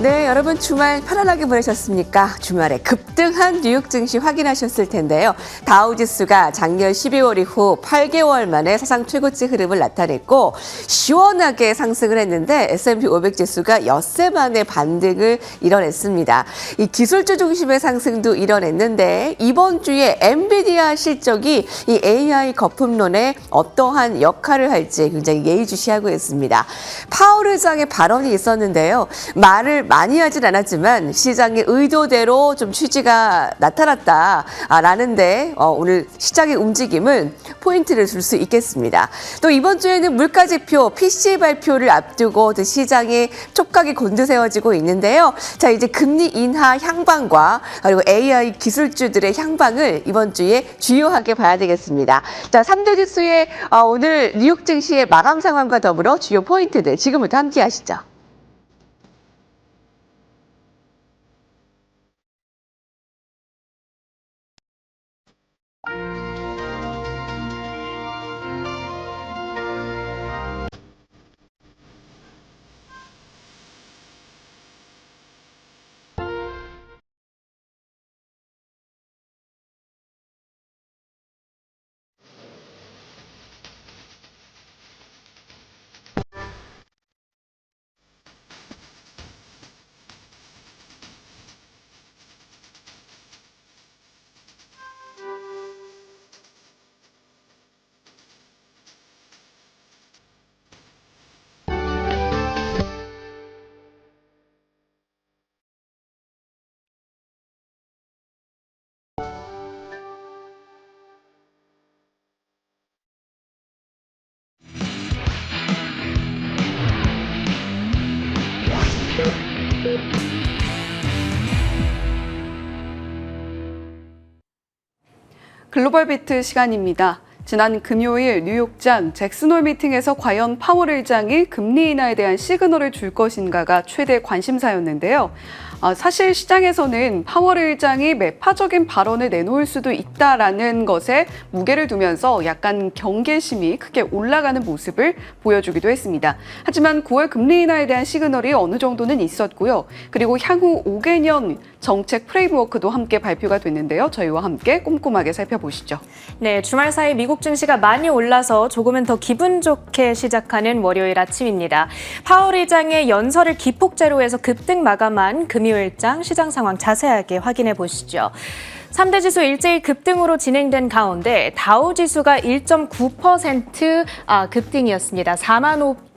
네, 여러분 주말 편안하게 보내셨습니까? 주말에 급등한 뉴욕 증시 확인하셨을 텐데요. 다우지수가 작년 12월 이후 8개월 만에 사상 최고치 흐름을 나타냈고 시원하게 상승을 했는데 S&P 500 지수가 엿새 만에 반등을 이뤄냈습니다. 이 기술주 중심의 상승도 이뤄냈는데 이번 주에 엔비디아 실적이 이 AI 거품론에 어떠한 역할을 할지 굉장히 예의주시하고 있습니다. 파월 의장의 발언이 있었는데요. 말을 많이 하진 않았지만 시장의 의도대로 좀 취지가 나타났다라는데 오늘 시장의 움직임은 포인트를 줄 수 있겠습니다. 또 이번 주에는 물가지표, PCE 발표를 앞두고 시장의 촉각이 곤두세워지고 있는데요. 자, 이제 금리 인하 향방과 그리고 AI 기술주들의 향방을 이번 주에 주요하게 봐야 되겠습니다. 자, 3대 지수의 오늘 뉴욕 증시의 마감 상황과 더불어 주요 포인트들 지금부터 함께 하시죠. 글로벌 비트 시간입니다. 지난 금요일 뉴욕장 잭슨홀 미팅에서 과연 파월 의장이 금리 인하에 대한 시그널을 줄 것인가가 최대 관심사였는데요. 사실 시장에서는 파월 의장이 매파적인 발언을 내놓을 수도 있다라는 것에 무게를 두면서 약간 경계심이 크게 올라가는 모습을 보여주기도 했습니다. 하지만 9월 금리 인하에 대한 시그널이 어느 정도는 있었고요. 그리고 향후 5개년 정책 프레임워크도 함께 발표가 됐는데요. 저희와 함께 꼼꼼하게 살펴보시죠. 네, 주말 사이 미국 증시가 많이 올라서 조금은 더 기분 좋게 시작하는 월요일 아침입니다. 파월 의장의 연설을 기폭제로 해서 급등 마감한 금요일장 시장 상황 자세하게 확인해 보시죠. 3대 지수 일제히 급등으로 진행된 가운데 다우 지수가 1.9% 급등이었습니다.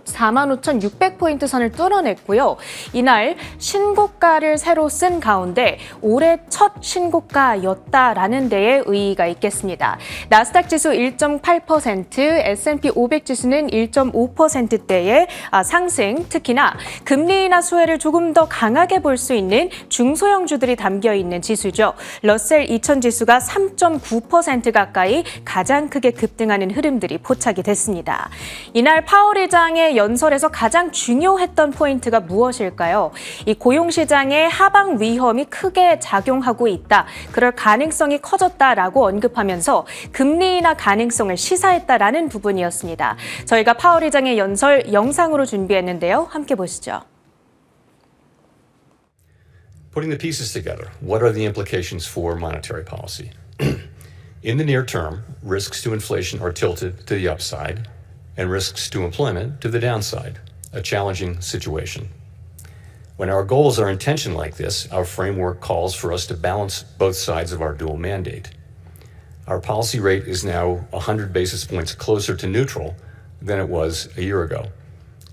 45,600포인트 선을 뚫어냈고요. 이날 신고가를 새로 쓴 가운데 올해 첫 신고가였다라는 데에 의의가 있겠습니다. 나스닥 지수 1.8%, S&P 500 지수는 1.5%대의 상승, 특히나 금리 인하 수혜를 조금 더 강하게 볼 수 있는 중소형주들이 담겨있는 지수죠. 러셀 2000 지수가 3.9% 가까이 가장 크게 급등하는 흐름들이 포착이 됐습니다. 이날 파월 의장의 연설에서 가장 중요했던 포인트가 무엇일까요? 이 고용시장의 하방 위험이 크게 작용하고 있다. 그럴 가능성이 커졌다라고 언급하면서 금리 인하 가능성을 시사했다라는 부분이었습니다. 저희가 파월 의장의 연설 영상으로 준비했는데요. 함께 보시죠. Putting the pieces together, what are the implications for monetary policy? In the near term, risks to inflation are tilted to the upside, and risks to employment to the downside, a challenging situation. When our goals are in tension like this, our framework calls for us to balance both sides of our dual mandate. Our policy rate is now 100 basis points closer to neutral than it was a year ago,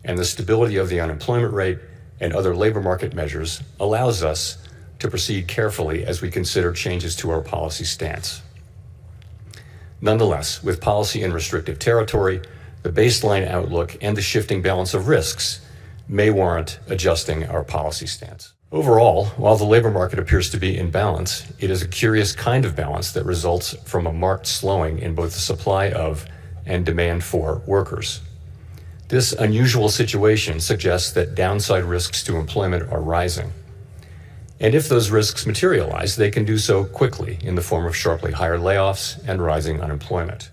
and the stability of the unemployment rate and other labor market measures allows us to proceed carefully as we consider changes to our policy stance. Nonetheless, with policy in restrictive territory, the baseline outlook and the shifting balance of risks may warrant adjusting our policy stance. Overall, while the labor market appears to be in balance, it is a curious kind of balance that results from a marked slowing in both the supply of and demand for workers. This unusual situation suggests that downside risks to employment are rising. And if those risks materialize, they can do so quickly in the form of sharply higher layoffs and rising unemployment.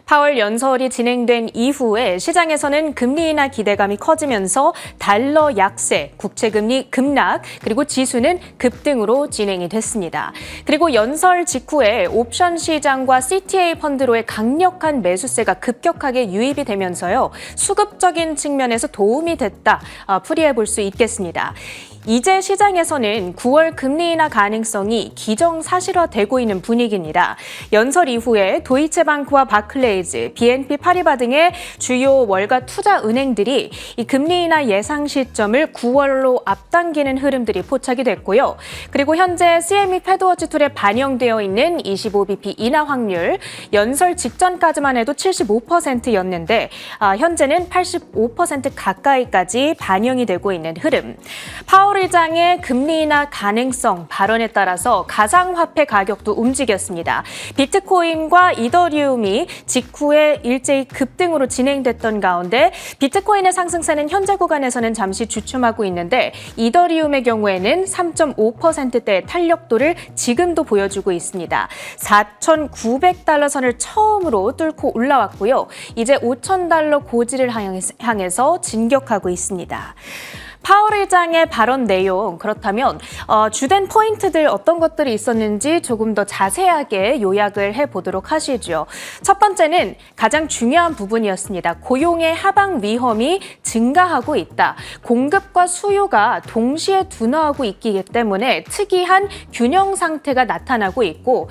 파월 연설이 진행된 이후에 시장에서는 금리 인하 기대감이 커지면서 달러 약세, 국채금리 급락, 그리고 지수는 급등으로 진행이 됐습니다. 그리고 연설 직후에 옵션 시장과 CTA 펀드로의 강력한 매수세가 급격하게 유입이 되면서요. 수급적인 측면에서 도움이 됐다, 풀이해 볼 수 있겠습니다. 이제 시장에서는 9월 금리 인하 가능성이 기정사실화되고 있는 분위기입니다. 연설 이후에 도이체방크와 바클레이즈, BNP 파리바 등의 주요 월가 투자 은행들이 이 금리 인하 예상 시점을 9월로 앞당기는 흐름들이 포착이 됐고요. 그리고 현재 CME 패드워치 툴에 반영되어 있는 25bp 인하 확률, 연설 직전까지만 해도 75%였는데 현재는 85% 가까이까지 반영이 되고 있는 흐름. 파월 의장의 금리 인하 가능성 발언에 따라서 가상화폐 가격도 움직였습니다. 비트코인과 이더리움이 직후에 일제히 급등으로 진행됐던 가운데 비트코인의 상승세는 현재 구간에서는 잠시 주춤하고 있는데 이더리움의 경우에는 3.5%대의 탄력도를 지금도 보여주고 있습니다. 4,900달러 선을 처음으로 뚫고 올라왔고요. 이제 5,000달러 고지를 향해서 진격하고 있습니다. 파월 의장의 발언 내용, 그렇다면 주된 포인트들 어떤 것들이 있었는지 조금 더 자세하게 요약을 해보도록 하시죠. 첫 번째는 가장 중요한 부분이었습니다. 고용의 하방 위험이 증가하고 있다. 공급과 수요가 동시에 둔화하고 있기 때문에 특이한 균형 상태가 나타나고 있고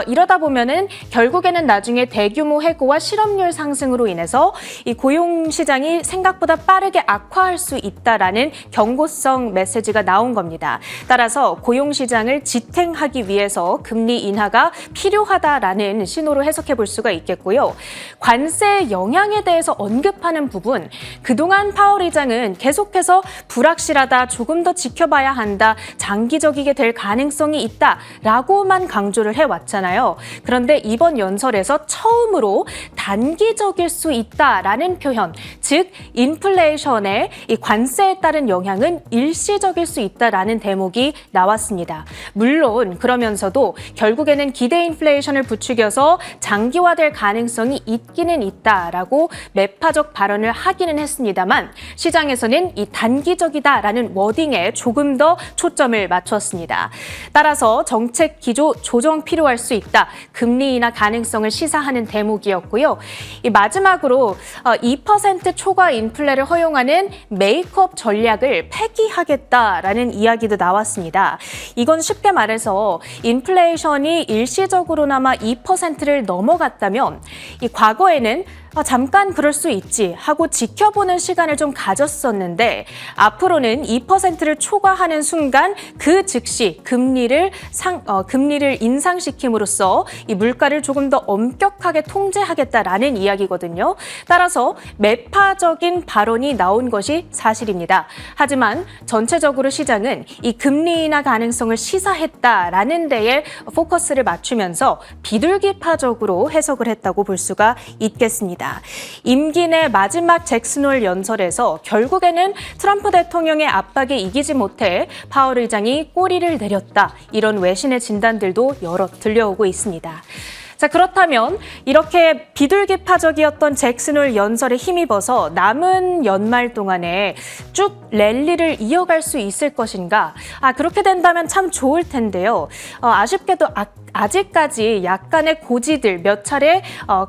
이러다 보면은 결국에는 나중에 대규모 해고와 실업률 상승으로 인해서 이 고용 시장이 생각보다 빠르게 악화할 수 있다라는 경고성 메시지가 나온 겁니다. 따라서 고용시장을 지탱하기 위해서 금리 인하가 필요하다라는 신호로 해석해 볼 수가 있겠고요. 관세 영향에 대해서 언급하는 부분, 그동안 파월 의장은 계속해서 불확실하다, 조금 더 지켜봐야 한다, 장기적이게 될 가능성이 있다라고만 강조를 해왔잖아요. 그런데 이번 연설에서 처음으로 단기적일 수 있다라는 표현, 즉 인플레이션의 이 관세에 따른 영향은 일시적일 수 있다라는 대목이 나왔습니다. 물론 그러면서도 결국에는 기대 인플레이션을 부추겨서 장기화될 가능성이 있기는 있다라고 매파적 발언을 하기는 했습니다만 시장에서는 이 단기적이다라는 워딩에 조금 더 초점을 맞췄습니다. 따라서 정책 기조 조정 필요할 수 있다. 금리 인하 가능성을 시사하는 대목이었고요. 이 마지막으로 2% 초과 인플레를 허용하는 메이크업 전략을 폐기하겠다라는 이야기도 나왔습니다. 이건 쉽게 말해서 인플레이션이 일시적으로나마 2%를 넘어갔다면 이 과거에는 잠깐 그럴 수 있지 하고 지켜보는 시간을 좀 가졌었는데 앞으로는 2%를 초과하는 순간 그 즉시 금리를 인상시킴으로써 이 물가를 조금 더 엄격하게 통제하겠다라는 이야기거든요. 따라서 매파적인 발언이 나온 것이 사실입니다. 하지만 전체적으로 시장은 이 금리 인하 가능성을 시사했다라는 데에 포커스를 맞추면서 비둘기파적으로 해석을 했다고 볼 수가 있겠습니다. 임기 내 마지막 잭슨홀 연설에서 결국에는 트럼프 대통령의 압박에 이기지 못해 파월 의장이 꼬리를 내렸다. 이런 외신의 진단들도 여러 들려오고 있습니다. 자, 그렇다면 이렇게 비둘기파적이었던 잭슨홀 연설에 힘입어서 남은 연말 동안에 쭉 랠리를 이어갈 수 있을 것인가? 그렇게 된다면 참 좋을 텐데요. 아쉽게도 아직까지 약간의 고지들, 몇 차례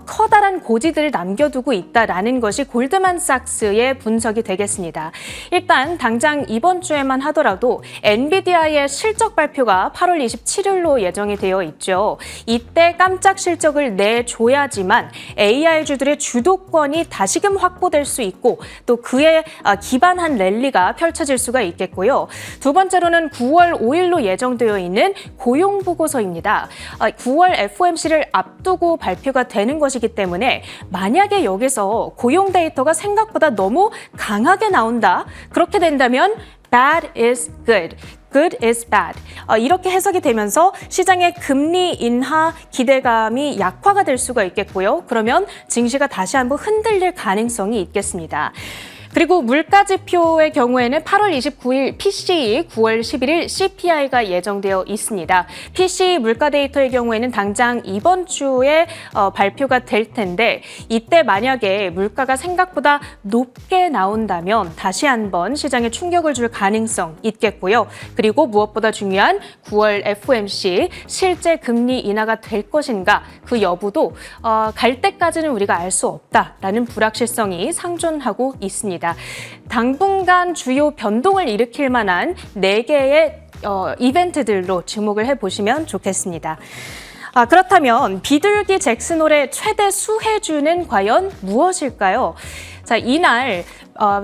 커다란 고지들을 남겨두고 있다라는 것이 골드만삭스의 분석이 되겠습니다. 일단 당장 이번 주에만 하더라도 엔비디아의 실적 발표가 8월 27일로 예정이 되어 있죠. 이때 깜짝 실적을 내줘야지만 AI주들의 주도권이 다시금 확보될 수 있고 또 그에 기반한 랠리가 펼쳐질 수가 있겠고요. 두 번째로는 9월 5일로 예정되어 있는 고용보고서입니다. 9월 FOMC를 앞두고 발표가 되는 것이기 때문에 만약에 여기서 고용 데이터가 생각보다 너무 강하게 나온다. 그렇게 된다면 bad is good. Good is bad. 이렇게 해석이 되면서 시장의 금리 인하 기대감이 약화가 될 수가 있겠고요. 그러면 증시가 다시 한번 흔들릴 가능성이 있겠습니다. 그리고 물가지표의 경우에는 8월 29일 PCE, 9월 11일 CPI가 예정되어 있습니다. PCE 물가 데이터의 경우에는 당장 이번 주에 발표가 될 텐데 이때 만약에 물가가 생각보다 높게 나온다면 다시 한번 시장에 충격을 줄 가능성 있겠고요. 그리고 무엇보다 중요한 9월 FOMC 실제 금리 인하가 될 것인가 그 여부도 갈 때까지는 우리가 알 수 없다라는 불확실성이 상존하고 있습니다. 당분간 주요 변동을 일으킬 만한 4개의 이벤트들로 주목을 해보시면 좋겠습니다. 그렇다면 비둘기 잭슨홀의 최대 수혜주는 과연 무엇일까요? 자, 이날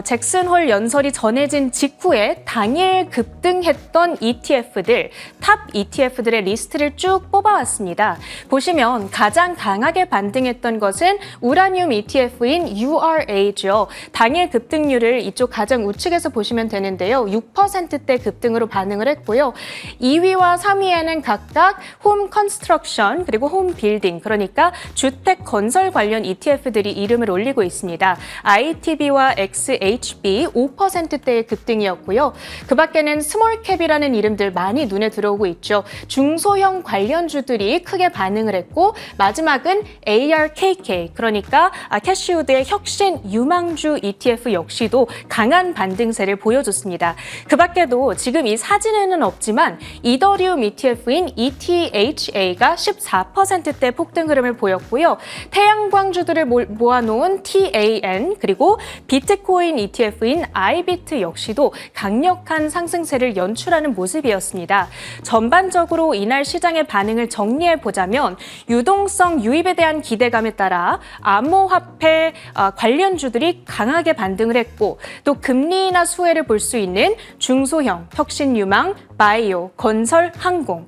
잭슨홀 연설이 전해진 직후에 당일 급등했던 ETF들, 탑 ETF들의 리스트를 쭉 뽑아왔습니다. 보시면 가장 강하게 반등했던 것은 우라늄 ETF인 URA죠. 당일 급등률을 이쪽 가장 우측에서 보시면 되는데요. 6%대 급등으로 반응을 했고요. 2위와 3위에는 각각 홈 컨스트럭션 그리고 홈 빌딩, 그러니까 주택 건설 관련 ETF들이 이름을 올리고 있습니다. ITB와 XHB 5%대의 급등이었고요. 그 밖에는 스몰캡이라는 이름들 많이 눈에 들어오고 있죠. 중소형 관련주들이 크게 반응을 했고 마지막은 ARKK, 그러니까 캐시우드의 혁신 유망주 ETF 역시도 강한 반등세를 보여줬습니다. 그 밖에도 지금 이 사진에는 없지만 이더리움 ETF인 ETHA가 14%대 폭등 흐름을 보였고요. 태양광주들을 모아놓은 TAN 그리고 비트코인 ETF인 아이비트 역시도 강력한 상승세를 연출하는 모습이었습니다. 전반적으로 이날 시장의 반응을 정리해보자면 유동성 유입에 대한 기대감에 따라 암호화폐 관련주들이 강하게 반등을 했고 또 금리 인하 수혜를 볼 수 있는 중소형, 혁신유망, 바이오, 건설, 항공,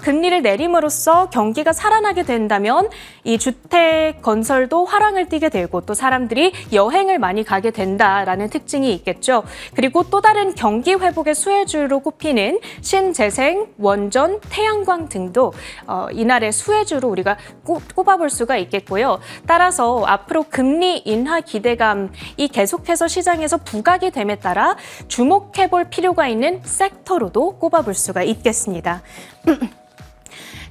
금리를 내림으로써 경기가 살아나게 된다면 이 주택 건설도 화랑을 띠게 되고 또 사람들이 여행을 많이 가게 된다라는 특징이 있겠죠. 그리고 또 다른 경기 회복의 수혜주로 꼽히는 신재생, 원전, 태양광 등도 이날의 수혜주로 우리가 꼽아볼 수가 있겠고요. 따라서 앞으로 금리 인하 기대감이 계속해서 시장에서 부각이 됨에 따라 주목해볼 필요가 있는 섹터로도 꼽아볼 수가 있겠습니다.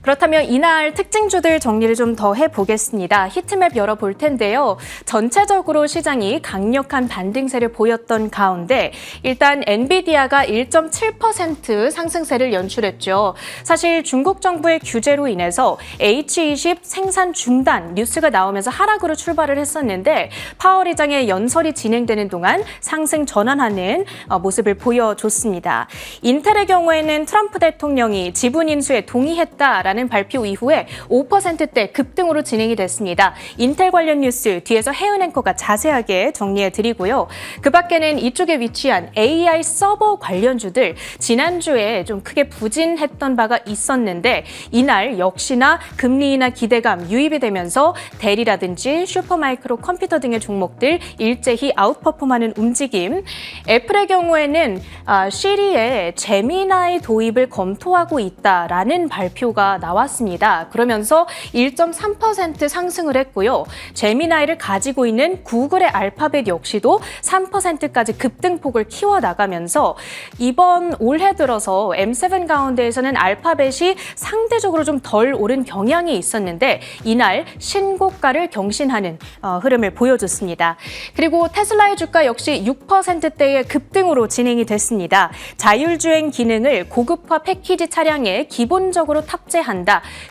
그렇다면 이날 특징주들 정리를 좀 더 해보겠습니다. 히트맵 열어볼 텐데요. 전체적으로 시장이 강력한 반등세를 보였던 가운데 일단 엔비디아가 1.7% 상승세를 연출했죠. 사실 중국 정부의 규제로 인해서 H20 생산 중단 뉴스가 나오면서 하락으로 출발을 했었는데 파월 의장의 연설이 진행되는 동안 상승 전환하는 모습을 보여줬습니다. 인텔의 경우에는 트럼프 대통령이 지분 인수에 동의했다라는 발표 이후에 5%대 급등으로 진행이 됐습니다. 인텔 관련 뉴스 뒤에서 혜은 앵커가 자세하게 정리해드리고요. 그 밖에는 이쪽에 위치한 AI 서버 관련주들 지난주에 좀 크게 부진했던 바가 있었는데 이날 역시나 금리 인하 기대감 유입이 되면서 델이라든지 슈퍼마이크로 컴퓨터 등의 종목들 일제히 아웃퍼폼하는 움직임. 애플의 경우에는 시리에 제미나이 도입을 검토하고 있다라는 발표가 나왔습니다. 그러면서 1.3% 상승을 했고요. 제미나이를 가지고 있는 구글의 알파벳 역시도 3%까지 급등폭을 키워나가면서 이번 올해 들어서 M7 가운데에서는 알파벳이 상대적으로 좀 덜 오른 경향이 있었는데 이날 신고가를 경신하는 흐름을 보여줬습니다. 그리고 테슬라의 주가 역시 6%대의 급등으로 진행이 됐습니다. 자율주행 기능을 고급화 패키지 차량에 기본적으로 탑재한다.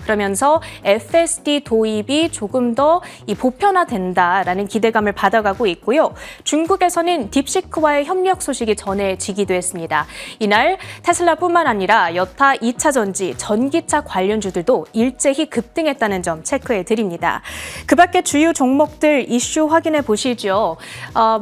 그러면서 FSD 도입이 조금 더 보편화된다라는 기대감을 받아가고 있고요. 중국에서는 딥시크와의 협력 소식이 전해지기도 했습니다. 이날 테슬라뿐만 아니라 여타 2차 전지, 전기차 관련주들도 일제히 급등했다는 점 체크해 드립니다. 그 밖에 주요 종목들 이슈 확인해 보시죠.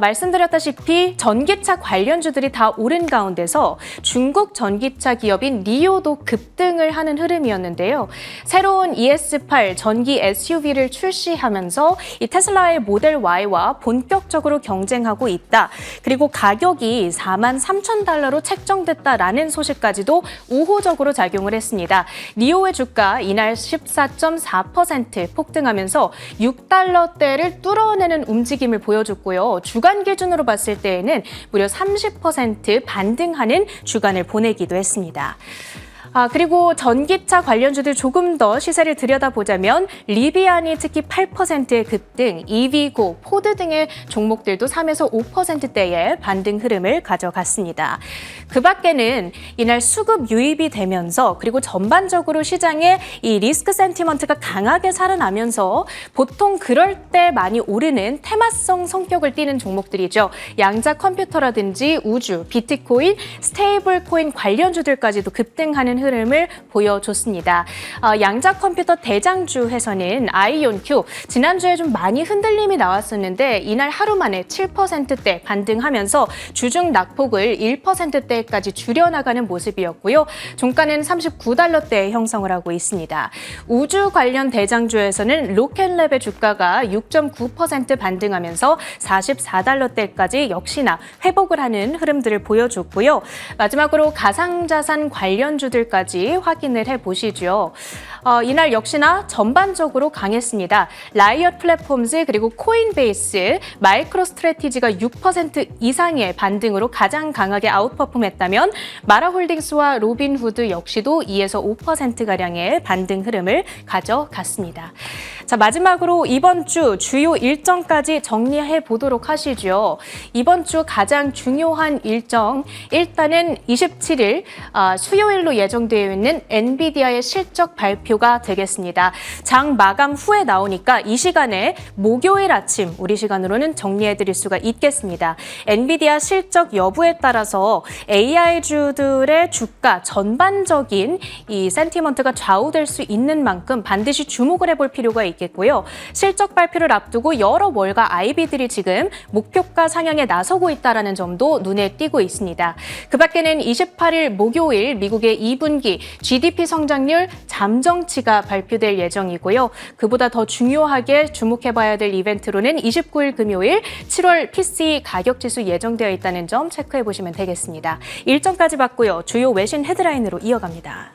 말씀드렸다시피 전기차 관련주들이 다 오른 가운데서 중국 전기차 기업인 니오도 급등을 하는 흐름이었는데요. 있는데요. 새로운 ES8 전기 SUV를 출시하면서 이 테슬라의 모델 Y와 본격적으로 경쟁하고 있다. 그리고 가격이 $43,000로 책정됐다라는 소식까지도 우호적으로 작용을 했습니다. 니오의 주가 이날 14.4% 폭등하면서 $6대를 뚫어내는 움직임을 보여줬고요. 주간 기준으로 봤을 때에는 무려 30% 반등하는 주간을 보내기도 했습니다. 그리고 전기차 관련주들 조금 더 시세를 들여다보자면 리비안이 특히 8%의 급등, EV고, 포드 등의 종목들도 3에서 5%대의 반등 흐름을 가져갔습니다. 그 밖에는 이날 수급 유입이 되면서 그리고 전반적으로 시장에 이 리스크 센티먼트가 강하게 살아나면서 보통 그럴 때 많이 오르는 테마성 성격을 띠는 종목들이죠. 양자 컴퓨터라든지 우주, 비트코인, 스테이블 코인 관련주들까지도 급등하는 흐름을 보여줬습니다. 양자 컴퓨터 대장주에서는 아이온큐, 지난주에 좀 많이 흔들림이 나왔었는데 이날 하루 만에 7%대 반등하면서 주중 낙폭을 1%대까지 줄여나가는 모습이었고요. 종가는 $39대에 형성을 하고 있습니다. 우주 관련 대장주에서는 로켓랩의 주가가 6.9% 반등하면서 $44대까지 역시나 회복을 하는 흐름들을 보여줬고요. 마지막으로 가상자산 관련주들까지 확인을 해보시죠. 이날 역시나 전반적으로 강했습니다. 라이엇 플랫폼즈 그리고 코인베이스, 마이크로 스트래티지가 6% 이상의 반등으로 가장 강하게 아웃퍼폼했다면 마라홀딩스와 로빈후드 역시도 2에서 5%가량의 반등 흐름을 가져갔습니다. 자, 마지막으로 이번 주 주요 일정까지 정리해 보도록 하시죠. 이번 주 가장 중요한 일정, 일단은 27일 수요일로 예정되어 있는 엔비디아의 실적 발표가 되겠습니다. 장 마감 후에 나오니까 이 시간에 목요일 아침 우리 시간으로는 정리해 드릴 수가 있겠습니다. 엔비디아 실적 여부에 따라서 AI주들의 주가 전반적인 이 센티먼트가 좌우될 수 있는 만큼 반드시 주목을 해볼 필요가 있겠고요. 실적 발표를 앞두고 여러 월가 IB들이 지금 목표가 상향에 나서고 있다는 점도 눈에 띄고 있습니다. 그 밖에는 28일 목요일 미국의 2분기 GDP 성장률 잠정치가 발표될 예정이고요. 그보다 더 중요하게 주목해봐야 될 이벤트로는 29일 금요일 7월 PCE 가격지수 예정되어 있다는 점 체크해보시면 되겠습니다. 일정까지 봤고요. 주요 외신 헤드라인으로 이어갑니다.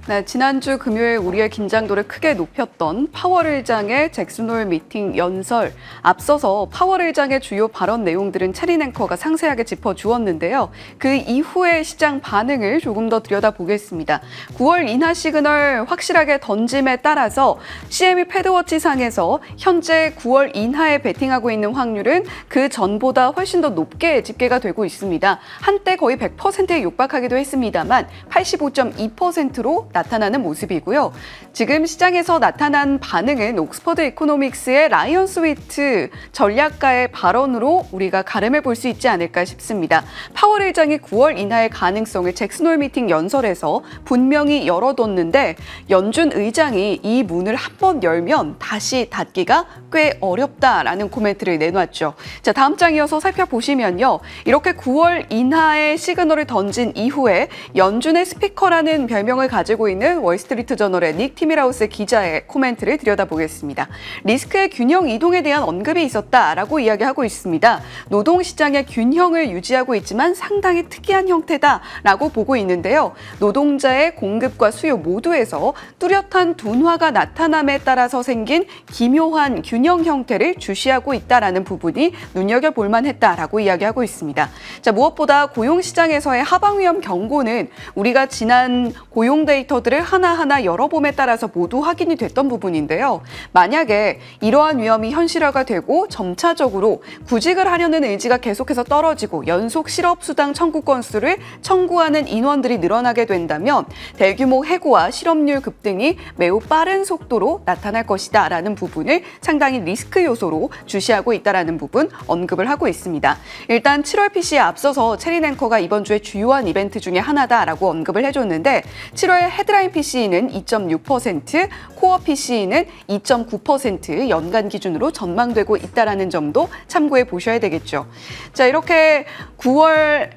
네, 지난주 금요일 우리의 긴장도를 크게 높였던 파월 의장의 잭슨홀 미팅 연설. 앞서서 파월 의장의 주요 발언 내용들은 체린 앵커가 상세하게 짚어주었는데요. 그 이후의 시장 반응을 조금 더 들여다보겠습니다. 9월 인하 시그널 확실하게 던짐에 따라서 CME 패드워치상에서 현재 9월 인하에 베팅하고 있는 확률은 그 전보다 훨씬 더 높게 집계가 되고 있습니다. 한때 거의 100%에 육박하기도 했습니다만 85.2%로 나타나는 모습이고요. 지금 시장에서 나타난 반응은 옥스퍼드 이코노믹스의 라이언 스위트 전략가의 발언으로 우리가 가름해 볼 수 있지 않을까 싶습니다. 파월 의장이 9월 인하의 가능성을 잭슨홀 미팅 연설에서 분명히 열어뒀는데 연준 의장이 이 문을 한번 열면 다시 닫기가 꽤 어렵다라는 코멘트를 내놨죠. 자, 다음 장 이어서 살펴보시면요. 이렇게 9월 인하의 시그널을 던진 이후에 연준의 스피커라는 별명을 가지고 있는 월스트리트 저널의 닉 티밀하우스 기자의 코멘트를 들여다보겠습니다. 리스크의 균형 이동에 대한 언급이 있었다라고 이야기하고 있습니다. 노동시장의 균형을 유지하고 있지만 상당히 특이한 형태다라고 보고 있는데요. 노동자의 공급과 수요 모두에서 뚜렷한 둔화가 나타남에 따라서 생긴 기묘한 균형 형태를 주시하고 있다라는 부분이 눈여겨볼 만했다라고 이야기하고 있습니다. 자, 무엇보다 고용시장에서의 하방 위험 경고는 우리가 지난 고용 데이터들을 하나하나 열어봄에 따라서 모두 확인이 됐던 부분인데요. 만약에 이러한 위험이 현실화가 되고 점차적으로 구직을 하려는 의지가 계속해서 떨어지고 연속 실업수당 청구 건수를 청구하는 인원들이 늘어나게 된다면 대규모 해고와 실업률 급등이 매우 빠른 속도로 나타날 것이다 라는 부분을 상당히 리스크 요소로 주시하고 있다는 부분 언급을 하고 있습니다. 일단 7월 PC에 앞서서 체린 앵커가 이번 주에 주요한 이벤트 중에 하나다라고 언급을 해줬는데 7월 헤드라인 PCE는 2.6%, 코어 PCE는 2.9% 연간 기준으로 전망되고 있다는 점도 참고해 보셔야 되겠죠. 자, 이렇게 9월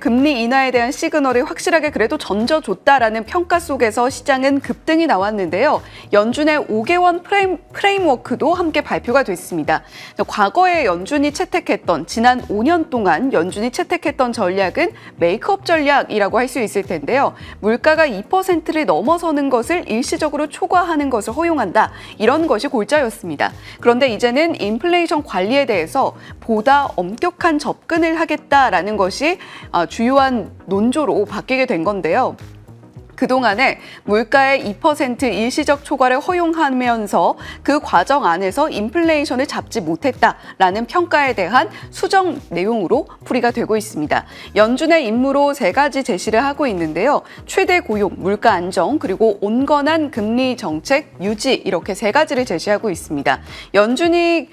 금리 인하에 대한 시그널을 확실하게 그래도 던져줬다라는 평가 속에서 시장은 급등이 나왔는데요. 연준의 5개월 프레임워크도 함께 발표가 됐습니다. 과거에 연준이 채택했던 지난 5년 동안 연준이 채택했던 전략은 메이크업 전략이라고 할 수 있을 텐데요. 물가가 2%를 넘어서는 것을 일시적으로 초과하는 것을 허용한다. 이런 것이 골자였습니다. 그런데 이제는 인플레이션 관리에 대해서 보다 엄격한 접근을 하겠다라는 것이 주요한 논조로 바뀌게 된 건데요. 그동안에 물가의 2% 일시적 초과를 허용하면서 그 과정 안에서 인플레이션을 잡지 못했다라는 평가에 대한 수정 내용으로 풀이가 되고 있습니다. 연준의 임무로 3가지 제시를 하고 있는데요. 최대 고용, 물가 안정, 그리고 온건한 금리 정책 유지 이렇게 3가지를 제시하고 있습니다. 연준이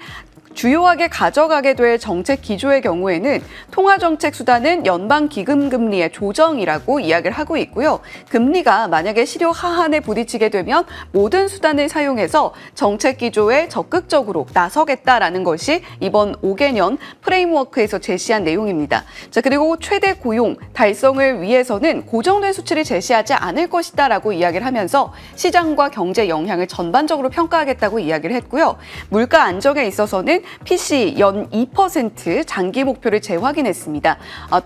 주요하게 가져가게 될 정책 기조의 경우에는 통화정책 수단은 연방기금금리의 조정이라고 이야기를 하고 있고요. 금리가 만약에 실효 하한에 부딪히게 되면 모든 수단을 사용해서 정책 기조에 적극적으로 나서겠다라는 것이 이번 5개년 프레임워크에서 제시한 내용입니다. 자, 그리고 최대 고용 달성을 위해서는 고정된 수치를 제시하지 않을 것이다라고 이야기를 하면서 시장과 경제 영향을 전반적으로 평가하겠다고 이야기를 했고요. 물가 안정에 있어서는 PCE 연 2% 장기 목표를 재확인했습니다.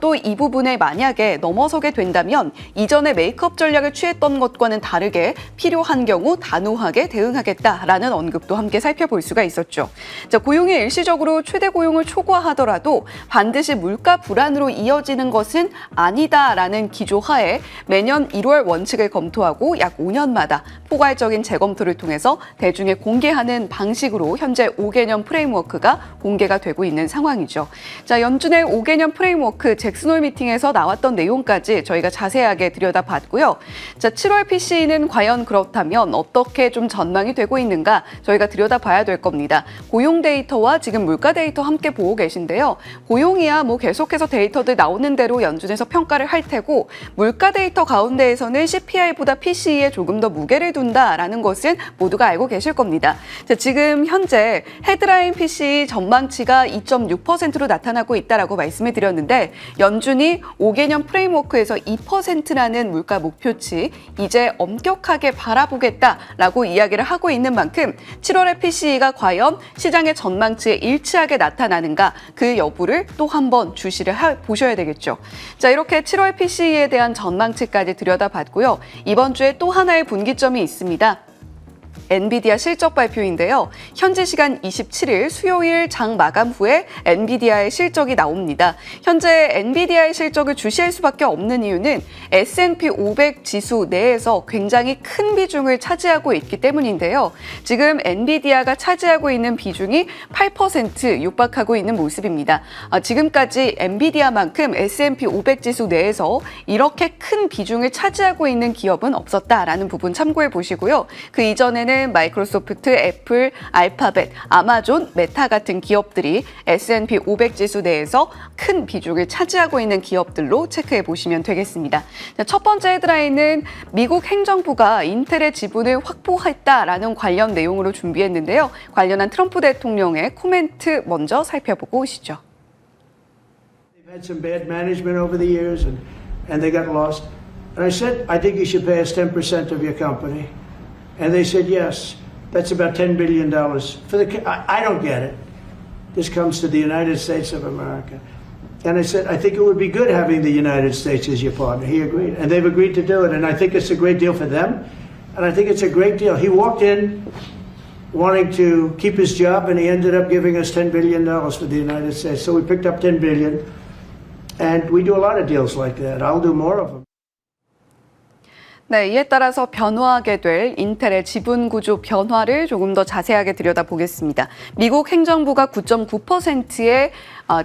또 이 부분에 만약에 넘어서게 된다면 이전의 메이크업 전략을 취했던 것과는 다르게 필요한 경우 단호하게 대응하겠다라는 언급도 함께 살펴볼 수가 있었죠. 자, 고용이 일시적으로 최대 고용을 초과하더라도 반드시 물가 불안으로 이어지는 것은 아니다라는 기조하에 매년 1월 원칙을 검토하고 약 5년마다 포괄적인 재검토를 통해서 대중에 공개하는 방식으로 현재 5개년 프레임워크가 공개가 되고 있는 상황이죠. 자, 연준의 5개년 프레임워크 잭슨홀 미팅에서 나왔던 내용까지 저희가 자세하게 들여다봤고요. 자, 7월 PCE는 과연 그렇다면 어떻게 좀 전망이 되고 있는가 저희가 들여다봐야 될 겁니다. 고용 데이터와 지금 물가 데이터 함께 보고 계신데요. 고용이야 뭐 계속해서 데이터들 나오는 대로 연준에서 평가를 할 테고 물가 데이터 가운데에서는 CPI보다 PCE에 조금 더 무게를 둔다라는 것은 모두가 알고 계실 겁니다. 자, 지금 현재 헤드라인 PCE 전망치가 2.6%로 나타나고 있다라고 말씀을 드렸는데 연준이 5개년 프레임워크에서 2%라는 물가 목표치 이제 엄격하게 바라보겠다라고 이야기를 하고 있는 만큼 7월의 PCE가 과연 시장의 전망치에 일치하게 나타나는가 그 여부를 또 한번 주시를 보셔야 되겠죠. 자, 이렇게 7월 PCE에 대한 전망치까지 들여다봤고요. 이번 주에 또 하나의 분기점이 있습니다. 엔비디아 실적 발표인데요. 현지 시간 27일 수요일 장 마감 후에 엔비디아의 실적이 나옵니다. 현재 엔비디아의 실적을 주시할 수밖에 없는 이유는 S&P 500 지수 내에서 굉장히 큰 비중을 차지하고 있기 때문인데요. 지금 엔비디아가 차지하고 있는 비중이 8% 육박하고 있는 모습입니다. 지금까지 엔비디아만큼 S&P 500 지수 내에서 이렇게 큰 비중을 차지하고 있는 기업은 없었다라는 부분 참고해 보시고요. 그 이전에는 마이크로소프트, 애플, 알파벳, 아마존, 메타 같은 기업들이 S&P 500 지수 내에서 큰 비중을 차지하고 있는 기업들로 체크해 보시면 되겠습니다. 첫 번째 헤드라인은 미국 행정부가 인텔의 지분을 확보했다라는 관련 내용으로 준비했는데요. 관련한 트럼프 대통령의 코멘트 먼저 살펴보고 오시죠. They've had some bad management over the years and they got lost. And I said, I think you should pay us 10% of your company. And they said, yes, that's about $10 billion. I don't get it. This comes to the United States of America. And I said, I think it would be good having the United States as your partner. He agreed. And they've agreed to do it. And I think it's a great deal for them. And I think it's a great deal. He walked in wanting to keep his job, and he ended up giving us $10 billion for the United States. So we picked up $10 billion. And we do a lot of deals like that. I'll do more of them. 네, 이에 따라서 변화하게 될 인텔의 지분 구조 변화를 조금 더 자세하게 들여다보겠습니다. 미국 행정부가 9.9%의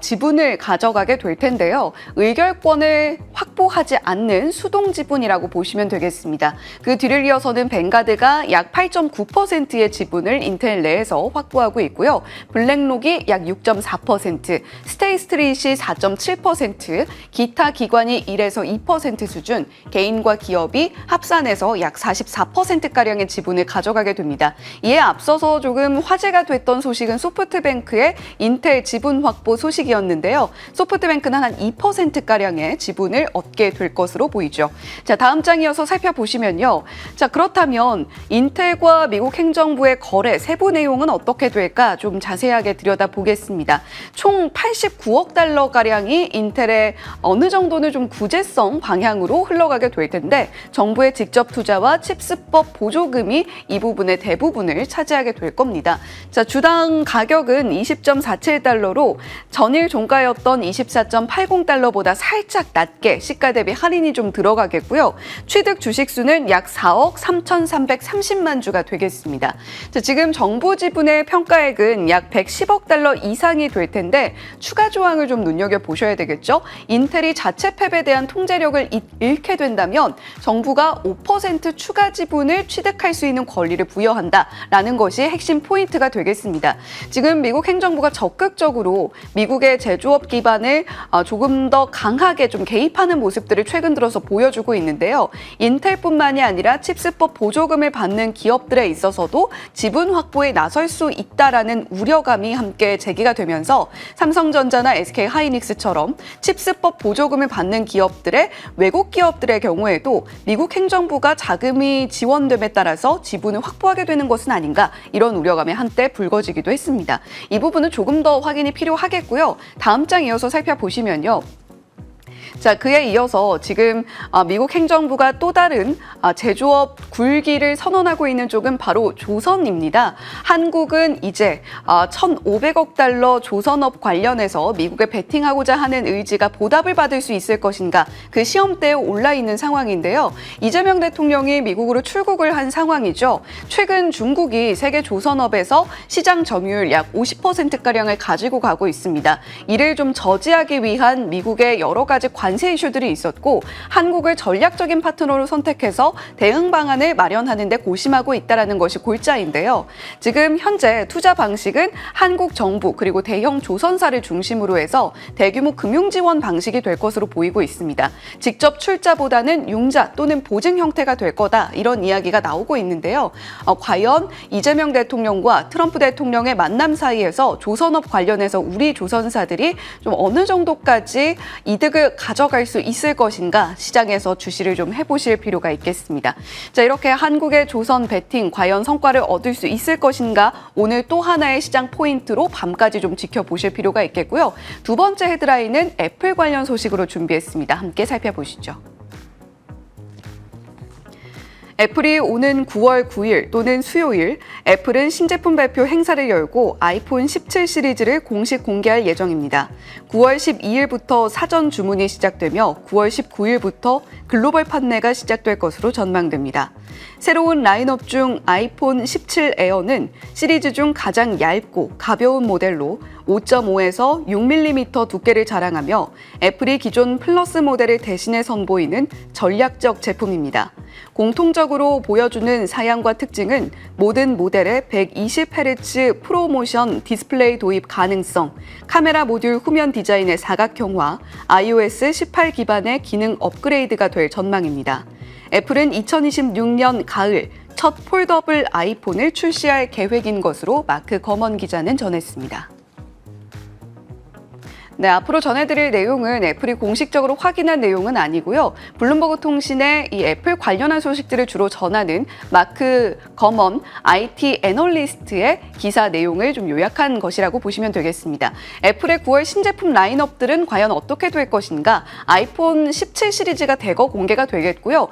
지분을 가져가게 될 텐데요. 의결권을 확보하지 않는 수동 지분이라고 보시면 되겠습니다. 그 뒤를 이어서는 뱅가드가 약 8.9%의 지분을 인텔 내에서 확보하고 있고요. 블랙록이 약 6.4%, 스테이스트릿이 4.7%, 기타 기관이 1에서 2% 수준, 개인과 기업이 합산해서 약 44%가량의 지분을 가져가게 됩니다. 이에 앞서서 조금 화제가 됐던 소식은 소프트뱅크의 인텔 지분 확보 소식 소식이었는데요. 소프트뱅크는 한 2%가량의 지분을 얻게 될 것으로 보이죠. 자, 다음 장 이어서 살펴보시면요. 자, 그렇다면 인텔과 미국 행정부의 거래 세부 내용은 어떻게 될까 좀 자세하게 들여다보겠습니다. 총 89억 달러가량이 인텔의 어느 정도는 좀 구제성 방향으로 흘러가게 될 텐데 정부의 직접 투자와 칩스법 보조금이 이 부분의 대부분을 차지하게 될 겁니다. 자, 주당 가격은 20.47달러로 전일 종가였던 24.80달러보다 살짝 낮게 시가 대비 할인이 좀 들어가겠고요. 취득 주식수는 약 4억 3,330만 주가 되겠습니다. 자, 지금 정부 지분의 평가액은 약 110억 달러 이상이 될 텐데 추가 조항을 좀 눈여겨보셔야 되겠죠. 인텔이 자체 팹에 대한 통제력을 잃게 된다면 정부가 5% 추가 지분을 취득할 수 있는 권리를 부여한다라는 것이 핵심 포인트가 되겠습니다. 지금 미국 행정부가 적극적으로 미국의 제조업 기반을 조금 더 강하게 좀 개입하는 모습들을 최근 들어서 보여주고 있는데요. 인텔뿐만이 아니라 칩스법 보조금을 받는 기업들에 있어서도 지분 확보에 나설 수 있다라는 우려감이 함께 제기가 되면서 삼성전자나 SK하이닉스처럼 칩스법 보조금을 받는 기업들의 외국 기업들의 경우에도 미국 행정부가 자금이 지원됨에 따라서 지분을 확보하게 되는 것은 아닌가 이런 우려감이 한때 불거지기도 했습니다. 이 부분은 조금 더 확인이 필요하겠고요. 다음 장 이어서 살펴보시면요. 자, 그에 이어서 지금 미국 행정부가 또 다른 제조업 굴기를 선언하고 있는 쪽은 바로 조선입니다. 한국은 이제 1,500억 달러 조선업 관련해서 미국에 베팅하고자 하는 의지가 보답을 받을 수 있을 것인가 그 시험대에 올라 있는 상황인데요. 이재명 대통령이 미국으로 출국을 한 상황이죠. 최근 중국이 세계 조선업에서 시장 점유율 약 50%가량을 가지고 가고 있습니다. 이를 좀 저지하기 위한 미국의 여러 가지 관세 이슈들이 있었고 한국을 전략적인 파트너로 선택해서 대응 방안을 마련하는 데 고심하고 있다는 것이 골자인데요. 지금 현재 투자 방식은 한국 정부 그리고 대형 조선사를 중심으로 해서 대규모 금융 지원 방식이 될 것으로 보이고 있습니다. 직접 출자보다는 융자 또는 보증 형태가 될 거다 이런 이야기가 나오고 있는데요. 과연 이재명 대통령과 트럼프 대통령의 만남 사이에서 조선업 관련해서 우리 조선사들이 좀 어느 정도까지 이득을 가져갈 수 있을 것인가 시장에서 주시를 좀 해보실 필요가 있겠습니다. 자, 이렇게 한국의 조선 베팅 과연 성과를 얻을 수 있을 것인가 오늘 또 하나의 시장 포인트로 밤까지 좀 지켜보실 필요가 있겠고요. 두 번째 헤드라인은 애플 관련 소식으로 준비했습니다. 함께 살펴보시죠. 애플이 오는 9월 9일 또는 수요일 애플은 신제품 발표 행사를 열고 아이폰 17 시리즈를 공식 공개할 예정입니다. 9월 12일부터 사전 주문이 시작되며 9월 19일부터 글로벌 판매가 시작될 것으로 전망됩니다. 새로운 라인업 중 아이폰 17 에어는 시리즈 중 가장 얇고 가벼운 모델로 5.5에서 6mm 두께를 자랑하며 애플이 기존 플러스 모델을 대신해 선보이는 전략적 제품입니다. 공통적으로 보여주는 사양과 특징은 모든 모델의 120Hz 프로모션 디스플레이 도입 가능성, 카메라 모듈 후면 디자인의 사각형화, iOS 18 기반의 기능 업그레이드가 될 전망입니다. 애플은 2026년 가을 첫 폴더블 아이폰을 출시할 계획인 것으로 마크 거먼 기자는 전했습니다. 네, 앞으로 전해드릴 내용은 애플이 공식적으로 확인한 내용은 아니고요. 블룸버그 통신의 이 애플 관련한 소식들을 주로 전하는 마크 거먼 IT 애널리스트의 기사 내용을 좀 요약한 것이라고 보시면 되겠습니다. 애플의 9월 신제품 라인업들은 과연 어떻게 될 것인가? 아이폰 17 시리즈가 대거 공개가 되겠고요.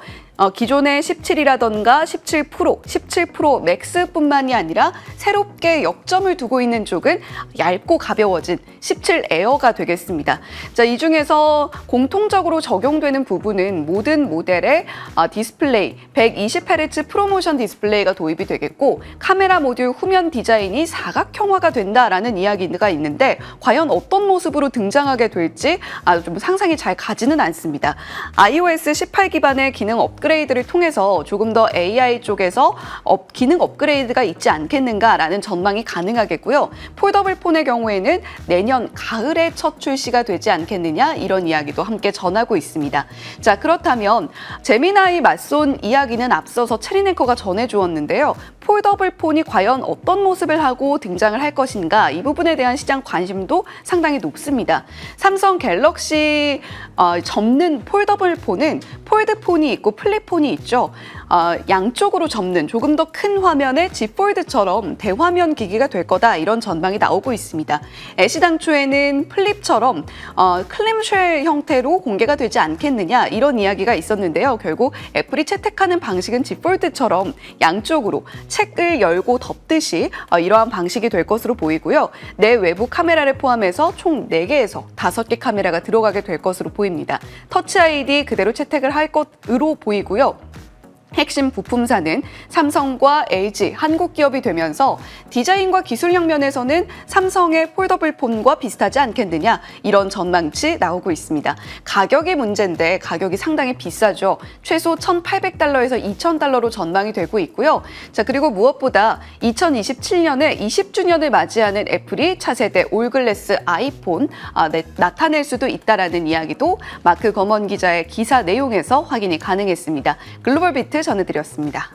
기존의 17이라던가 17 프로, 17 프로 맥스뿐만이 아니라 새롭게 역점을 두고 있는 쪽은 얇고 가벼워진 17 에어가 되겠습니다. 자, 이 중에서 공통적으로 적용되는 부분은 모든 모델의 디스플레이, 120Hz 프로모션 디스플레이가 도입이 되겠고 카메라 모듈 후면 디자인이 사각형화가 된다라는 이야기가 있는데 과연 어떤 모습으로 등장하게 될지 좀 상상이 잘 가지는 않습니다. iOS 18 기반의 기능 업그레이드 업그레이드를 통해서 조금 더 AI 쪽에서 기능 업그레이드가 있지 않겠는가라는 전망이 가능하겠고요. 폴더블 폰의 경우에는 내년 가을에 첫 출시가 되지 않겠느냐 이런 이야기도 함께 전하고 있습니다. 자, 그렇다면 제미나이 맞선 이야기는 앞서서 체리네커가 전해주었는데요. 폴더블 폰이 과연 어떤 모습을 하고 등장을 할 것인가 이 부분에 대한 시장 관심도 상당히 높습니다. 삼성 갤럭시 접는 폴더블 폰은 폴드폰이 있고 플립폰이 있죠. 양쪽으로 접는 조금 더 큰 화면의 Z 폴드처럼 대화면 기기가 될 거다 이런 전망이 나오고 있습니다. 애시당초에는 플립처럼 클램쉘 형태로 공개가 되지 않겠느냐 이런 이야기가 있었는데요. 결국 애플이 채택하는 방식은 Z 폴드처럼 양쪽으로 책을 열고 덮듯이 이러한 방식이 될 것으로 보이고요. 내 외부 카메라를 포함해서 총 4개에서 5개 카메라가 들어가게 될 것으로 보입니다. 터치 아이디 그대로 채택을 할 것으로 보이고요. 핵심 부품사는 삼성과 LG, 한국 기업이 되면서 디자인과 기술력 면에서는 삼성의 폴더블 폰과 비슷하지 않겠느냐 이런 전망치 나오고 있습니다. 가격이 문제인데 가격이 상당히 비싸죠. 최소 1,800달러에서 2,000달러로 전망이 되고 있고요. 자, 그리고 무엇보다 2027년에 20주년을 맞이하는 애플이 차세대 올글래스 아이폰 나타낼 수도 있다라는 이야기도 마크 거먼 기자의 기사 내용에서 확인이 가능했습니다. 글로벌 비트 전해드렸습니다.